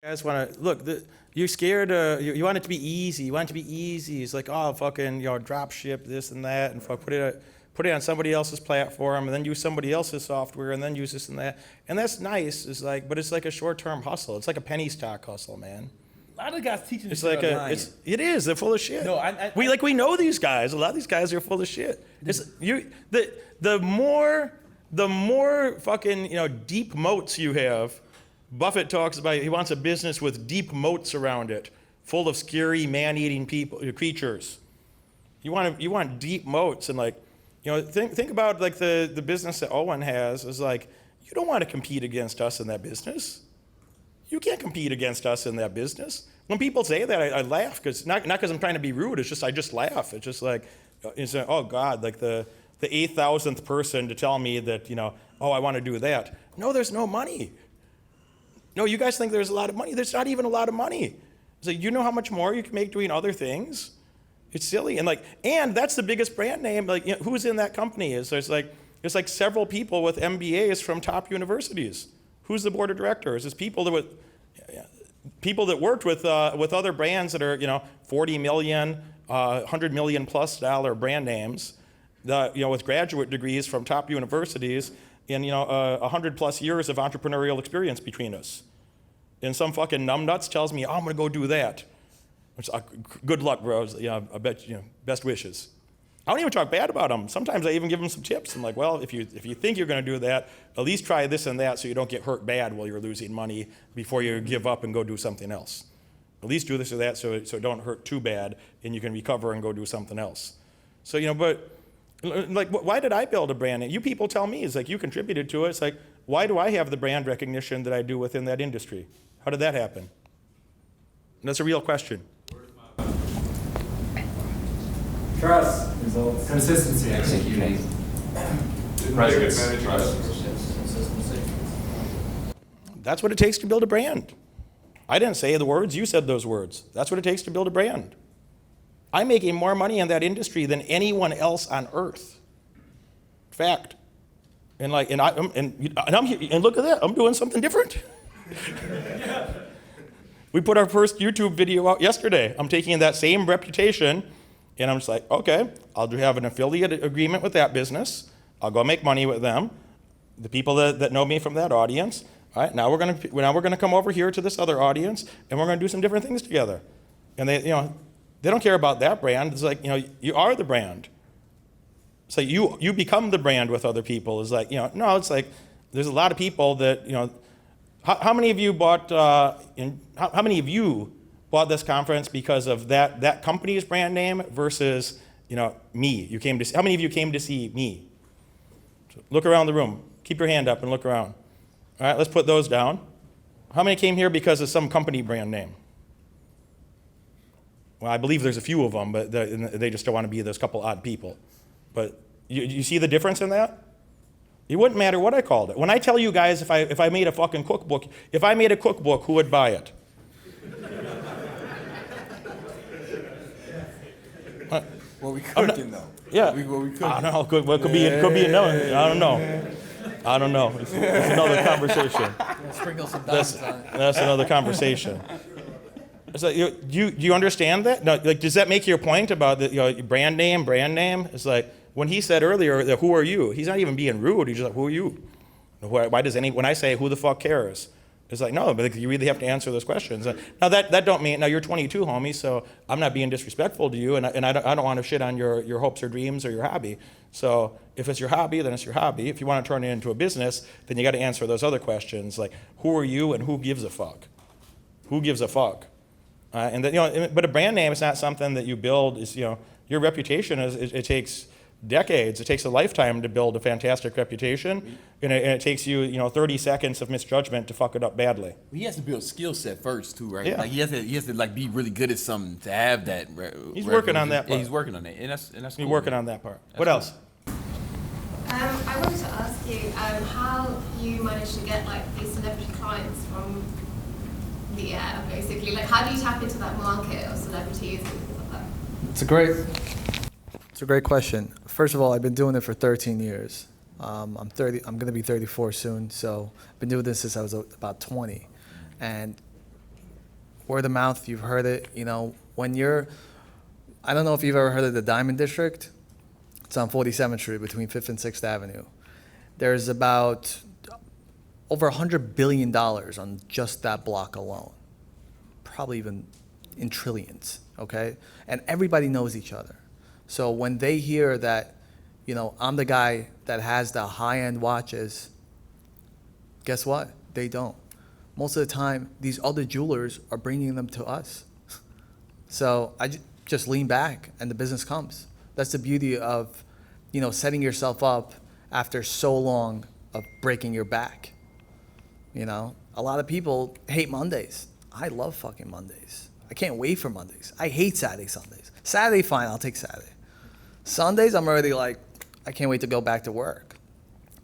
You guys want to look. You're scared. You want it to be easy. You want it to be easy. It's like, oh, fucking, drop ship this and that, and fuck, put it on somebody else's platform, and then use somebody else's software, and then use this and that. And that's nice. It's like, but it's like a short-term hustle. It's like a penny stock hustle, man. A lot of guys teaching It's this like shit online. it is. They're full of shit. No, we know these guys. A lot of these guys are full of shit. The more fucking deep moats you have. Buffett talks about he wants a business with deep moats around it, full of scary man-eating creatures. You want deep moats, and think about like the business that Owen has is like, you don't want to compete against us in that business. You can't compete against us in that business. When people say that, I laugh, because not because I'm trying to be rude. It's just I just laugh. It's just like, oh God, like the 8,000th person to tell me that I want to do that. No, there's no money. No, you guys think there's a lot of money. There's not even a lot of money. So you know how much more you can make doing other things? It's silly. And that's the biggest brand name. Who's in that company? There's like several people with MBAs from top universities. Who's the board of directors? It's people that worked with other brands that are 40 million, 100 million plus dollar brand names, with graduate degrees from top universities, and 100 plus years of entrepreneurial experience between us. And some fucking numbnuts tells me, I'm gonna go do that. Which, good luck, bros. I bet best wishes. I don't even talk bad about them. Sometimes I even give them some tips. I'm like, well, if you think you're gonna do that, at least try this and that so you don't get hurt bad while you're losing money before you give up and go do something else. At least do this or that so it don't hurt too bad and you can recover and go do something else. So, but why did I build a brand? You people tell me, it's like you contributed to it. It's like, why do I have the brand recognition that I do within that industry? How did that happen? And that's a real question. Trust, results, consistency, executing. Presence, trust. Consistency. That's what it takes to build a brand. I didn't say the words, you said those words. That's what it takes to build a brand. I'm making more money in that industry than anyone else on earth. Fact. And look at that, I'm doing something different. We put our first YouTube video out yesterday. I'm taking that same reputation, and I'm just like, okay, I'll have an affiliate agreement with that business. I'll go make money with them. The people that know me from that audience. All right, now we're gonna come over here to this other audience, and we're gonna do some different things together. And they don't care about that brand. It's like, you are the brand. So you become the brand with other people. It's like, no, it's like there's a lot of people that, how many of you bought how many of you bought this conference because of that company's brand name versus me? How many of you came to see me? So look around the room. Keep your hand up and look around. All right, let's put those down. How many came here because of some company brand name? Well, I believe there's a few of them, but they just don't want to be those couple odd people. But you see the difference in that? It wouldn't matter what I called it. When I tell you guys, if I made a fucking cookbook, if I made a cookbook, who would buy it? What we cooking though? Yeah. What we cooking? I don't know. It could be no. I don't know. It's another conversation. Sprinkle some diamonds on it. That's another conversation. It's like, you understand that? No, does that make your point about the brand name? It's like when he said earlier that who are you? He's not even being rude. He's just like, who are you? Why does when I say who the fuck cares? It's like, no, but you really have to answer those questions. Now that don't mean, now you're 22, homie, so I'm not being disrespectful to you, and I don't want to shit on your hopes or dreams or your hobby. So if it's your hobby, then it's your hobby. If you want to turn it into a business, then you got to answer those other questions, like who are you and who gives a fuck? Who gives a fuck? And then, but a brand name is not something that you build. Is your reputation it takes decades. It takes a lifetime to build a fantastic reputation, and it takes you 30 seconds of misjudgment to fuck it up badly. He has to build a skill set first too, right? Yeah. Like he has to like be really good at something to have that. He's working on that part. Yeah, he's working on it, and that's cool. He's working on that part. What cool. else? I wanted to ask you how you managed to get these celebrity clients from the air, basically. How do you tap into that market of celebrities and things like that? It's a great question. First of all, I've been doing it for 13 years. I'm 30. I'm going to be 34 soon. So I've been doing this since I was about 20, and word of mouth, you've heard it, you know, I don't know if you've ever heard of the Diamond District. It's on 47th Street between 5th and 6th Avenue. There's about over $100 billion on just that block alone. Probably even in trillions, okay? And everybody knows each other. So when they hear that, you know, I'm the guy that has the high-end watches, guess what? They don't. Most of the time, these other jewelers are bringing them to us. So I just lean back and the business comes. That's the beauty of, you know, setting yourself up after so long of breaking your back. You know, a lot of people hate Mondays. I love fucking Mondays. I can't wait for Mondays. I hate Saturday, Sundays. Saturday, fine, I'll take Saturday. Sundays, I'm already like, I can't wait to go back to work.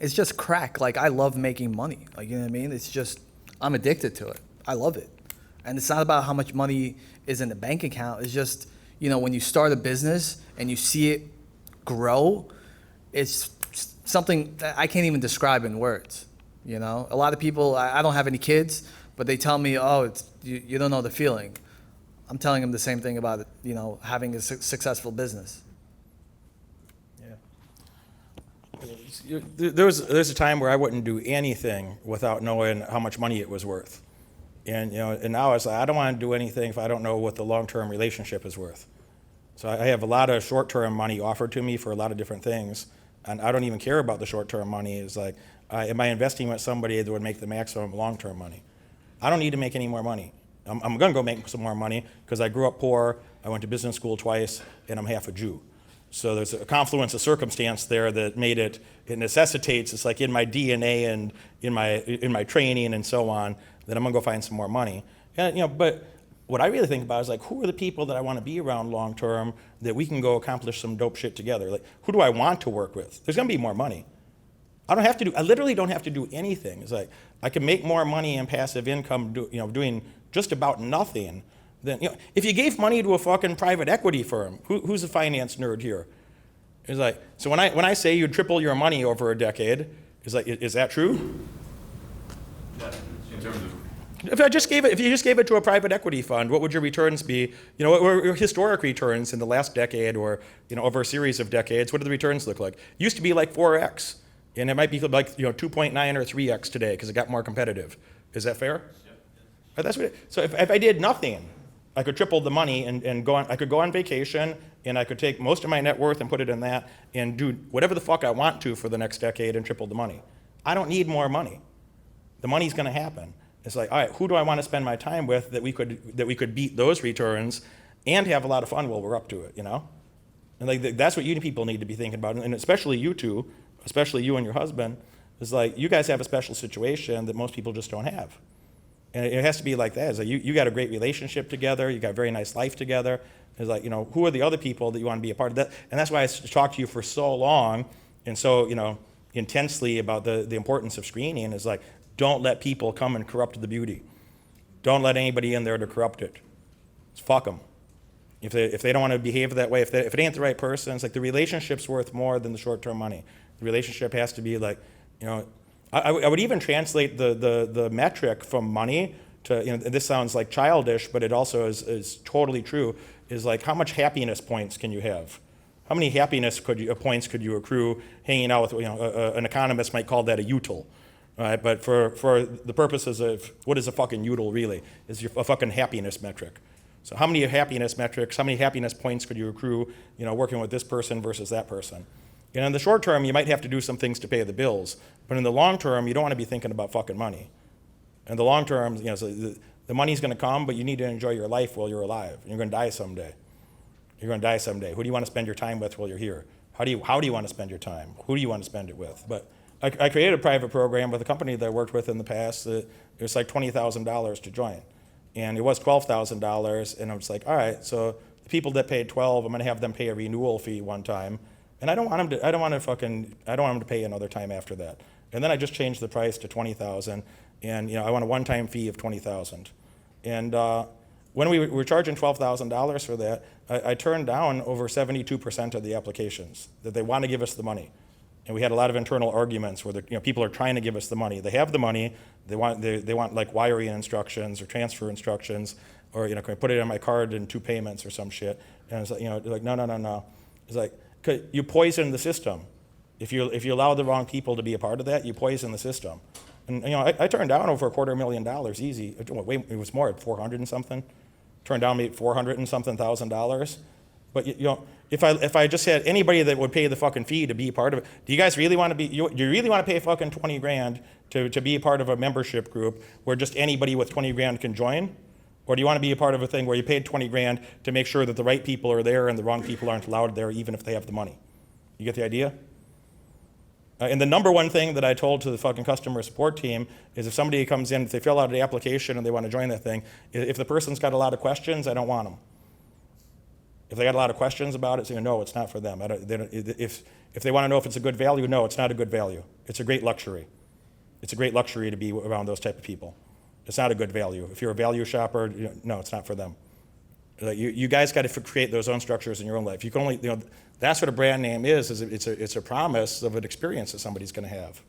It's just crack. Like, I love making money. Like, you know what I mean? It's just, I'm addicted to it. I love it. And it's not about how much money is in the bank account. It's just, you know, when you start a business and you see it grow, it's something that I can't even describe in words. You know, a lot of people, I don't have any kids, but they tell me, oh, you don't know the feeling. I'm telling them the same thing about it, you know, having a successful business. Yeah. There's a time where I wouldn't do anything without knowing how much money it was worth. And, you know, and now it's like, I don't want to do anything if I don't know what the long-term relationship is worth. So I have a lot of short-term money offered to me for a lot of different things, and I don't even care about the short-term money. It's like, am I investing with somebody that would make the maximum long-term money? I don't need to make any more money. I'm going to go make some more money because I grew up poor, I went to business school twice, and I'm half a Jew. So there's a confluence of circumstance there that made it necessitates, it's like in my DNA and in my training and so on, that I'm going to go find some more money. And, you know, but what I really think about is like, who are the people that I want to be around long term that we can go accomplish some dope shit together? Like, who do I want to work with? There's going to be more money. I literally don't have to do anything. It's like, I can make more money in passive income, doing just about nothing. Then, you know, if you gave money to a fucking private equity firm, who's a finance nerd here? It's like, so when I say you triple your money over a decade, is that true? Yeah, in terms of If you just gave it to a private equity fund, what would your returns be? You know, what were your historic returns in the last decade, or, you know, over a series of decades? What do the returns look like? It used to be like 4x, and it might be like, you know, 2.9 or 3x today because it got more competitive. Is that fair? Yep. That's what. So if I did nothing, I could triple the money and go on. I could go on vacation, and I could take most of my net worth and put it in that, and do whatever the fuck I want to for the next decade and triple the money. I don't need more money. The money's going to happen. It's like, all right, who do I want to spend my time with that we could beat those returns and have a lot of fun while we're up to it, you know? And like that's what you people need to be thinking about, and especially you two, especially you and your husband, is like you guys have a special situation that most people just don't have. And it has to be like that. It's like you got a great relationship together, you got a very nice life together. It's like, you know, who are the other people that you want to be a part of that? And that's why I talked to you for so long and so, you know, intensely about the importance of screening. Is like, don't let people come and corrupt the beauty. Don't let anybody in there to corrupt it. Just fuck them. If they don't want to behave that way, if it ain't the right person, it's like the relationship's worth more than the short-term money. The relationship has to be like, you know, I would even translate the metric from money to, you know, this sounds like childish, but it also is totally true, is like how much happiness points can you have? How many happiness points could you accrue hanging out with, you know, an economist might call that a util. Right, but for the purposes of what is a fucking util really, is a fucking happiness metric. So how many happiness metrics, how many happiness points could you accrue, you know, working with this person versus that person? And in the short term, you might have to do some things to pay the bills, but in the long term, you don't want to be thinking about fucking money. In the long term, you know, so the money's going to come, but you need to enjoy your life while you're alive. You're going to die someday. You're going to die someday. Who do you want to spend your time with while you're here? How do you want to spend your time? Who do you want to spend it with? But I created a private program with a company that I worked with in the past. It was like $20,000 to join. And it was $12,000, and I was like, all right, so the people that paid $12, I'm gonna have them pay a renewal fee one time. And I don't want them to pay another time after that. And then I just changed the price to $20,000, and you know, I want a one-time fee of $20,000. And when we were charging $12,000 for that, I turned down over 72% of the applications that they want to give us the money. And we had a lot of internal arguments where people are trying to give us the money. They have the money. They want like wiring instructions or transfer instructions, Or, can I put it on my card in 2 payments or some shit? And it's like, they're like, no. It's like, 'cause you poison the system. If you allow the wrong people to be a part of that, you poison the system. And I turned down over $250,000 easy. It was more, 400 and something. Turned down maybe 400 and something $1,000. But if I just had anybody that would pay the fucking fee to be a part of it, do you guys really want to be? Do you really want to pay fucking 20 grand to be a part of a membership group where just anybody with 20 grand can join? Or do you want to be a part of a thing where you paid 20 grand to make sure that the right people are there and the wrong people aren't allowed there, even if they have the money? You get the idea? And the number one thing that I told to the fucking customer support team is if somebody comes in, if they fill out the application and they want to join that thing, if the person's got a lot of questions, I don't want them. If they got a lot of questions about it, say, no, it's not for them. If they want to know if it's a good value, no, it's not a good value. It's a great luxury. It's a great luxury to be around those type of people. It's not a good value. If you're a value shopper, no, it's not for them. You guys got to create those own structures in your own life. You can only, that's what a brand name is it's a promise of an experience that somebody's going to have.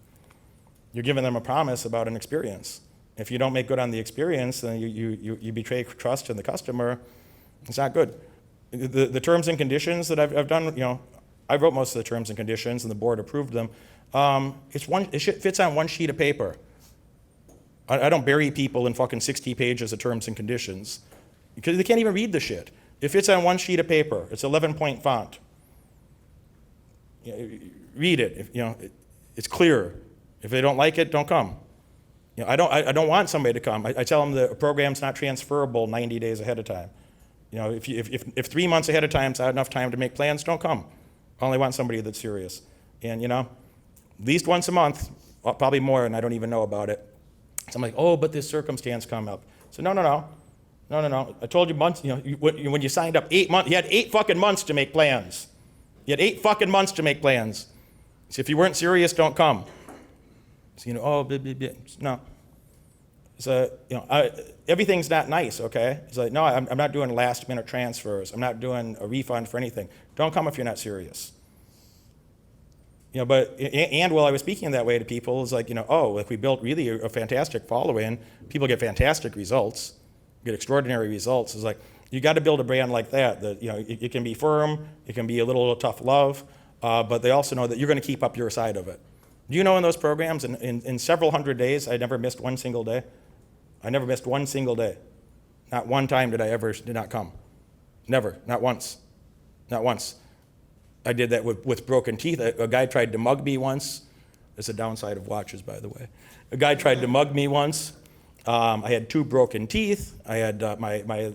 You're giving them a promise about an experience. If you don't make good on the experience, then you betray trust in the customer. It's not good. The terms and conditions that I've done, I wrote most of the terms and conditions, and the board approved them. It fits on one sheet of paper. I don't bury people in fucking 60 pages of terms and conditions because they can't even read the shit. It fits on one sheet of paper. It's 11-point font. Read it. It's clear. If they don't like it, don't come. I don't want somebody to come. I tell them the program's not transferable 90 days ahead of time. If 3 months ahead of time is not enough time to make plans, don't come. I only want somebody that's serious. And at least once a month, probably more, and I don't even know about it. So I'm like, oh, but this circumstance come up. So no. I told you months, when you signed up 8 months, you had 8 fucking months to make plans. You had 8 fucking months to make plans. So if you weren't serious, don't come. So, no. So, everything's not nice, okay? It's like, no, I'm not doing last minute transfers. I'm not doing a refund for anything. Don't come if you're not serious. But while I was speaking that way to people, it's like, if we built really a fantastic following, people get fantastic results, get extraordinary results. It's like, you got to build a brand like that it can be firm, it can be a little tough love, but they also know that you're going to keep up your side of it. Do you know in those programs, in several hundred days, I never missed one single day? I never missed one single day. Not one time did not come. Never, not once. Not once. I did that with broken teeth. A guy tried to mug me once. It's a downside of watches, by the way. A guy tried to mug me once. I had 2 broken teeth. I had my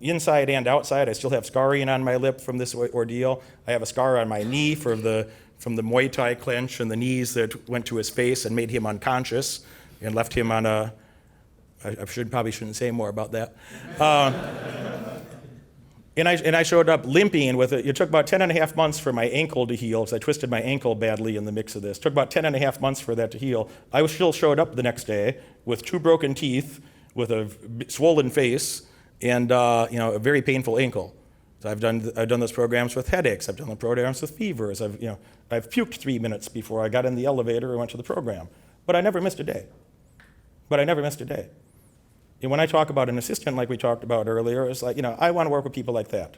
inside and outside. I still have scarring on my lip from this ordeal. I have a scar on my knee from the Muay Thai clinch and the knees that went to his face and made him unconscious and left him on a, I probably shouldn't say more about that. And I showed up limping with it. It took about 10 and a half months for my ankle to heal because I twisted my ankle badly in the mix of this. It took about 10 and a half months for that to heal. I still showed up the next day with 2 broken teeth, with a swollen face, and a very painful ankle. So I've done those programs with headaches. I've done the programs with fevers. I've puked 3 minutes before I got in the elevator and went to the program. But I never missed a day. And when I talk about an assistant like we talked about earlier, it's like, I want to work with people like that.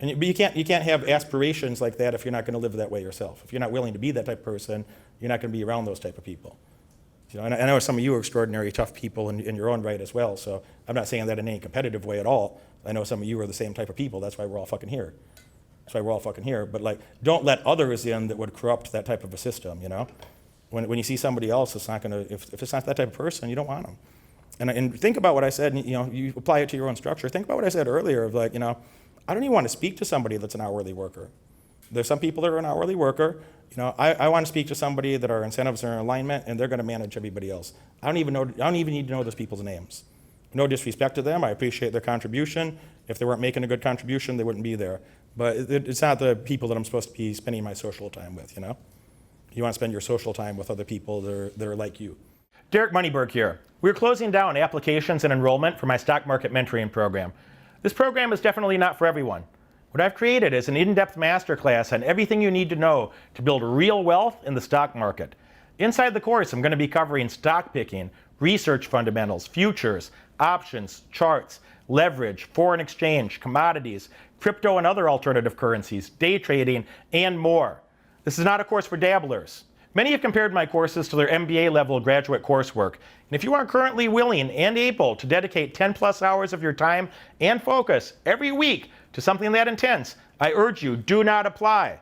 But you can't have aspirations like that if you're not going to live that way yourself. If you're not willing to be that type of person, you're not going to be around those type of people. And I know some of you are extraordinary, tough people in your own right as well, so I'm not saying that in any competitive way at all. I know some of you are the same type of people. That's why we're all fucking here. But don't let others in that would corrupt that type of a system, When you see somebody else, it's not going to, if it's not that type of person, you don't want them. And think about what I said, you apply it to your own structure. Think about what I said earlier of I don't even want to speak to somebody that's an hourly worker. There's some people that are an hourly worker. I want to speak to somebody that our incentives are in alignment and they're going to manage everybody else. I don't even need to know those people's names. No disrespect to them. I appreciate their contribution. If they weren't making a good contribution, they wouldn't be there. But it's not the people that I'm supposed to be spending my social time with, You want to spend your social time with other people that are like you. Derek Moneyberg here. We're closing down applications and enrollment for my stock market mentoring program. This program is definitely not for everyone. What I've created is an in-depth masterclass on everything you need to know to build real wealth in the stock market. Inside the course, I'm going to be covering stock picking, research fundamentals, futures, options, charts, leverage, foreign exchange, commodities, crypto and other alternative currencies, day trading, and more. This is not a course for dabblers. Many have compared my courses to their MBA level graduate coursework. And if you are currently willing and able to dedicate 10 plus hours of your time and focus every week to something that intense, I urge you, do not apply.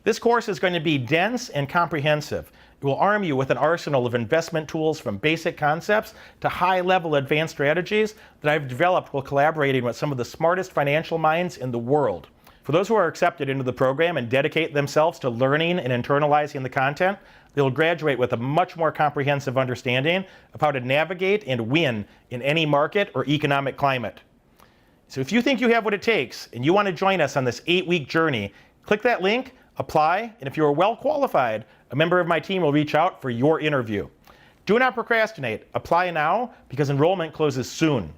This course is going to be dense and comprehensive. It will arm you with an arsenal of investment tools from basic concepts to high-level advanced strategies that I've developed while collaborating with some of the smartest financial minds in the world. For those who are accepted into the program and dedicate themselves to learning and internalizing the content, they'll graduate with a much more comprehensive understanding of how to navigate and win in any market or economic climate. So if you think you have what it takes and you want to join us on this 8-week journey, click that link, apply, and if you are well qualified, a member of my team will reach out for your interview. Do not procrastinate. Apply now because enrollment closes soon.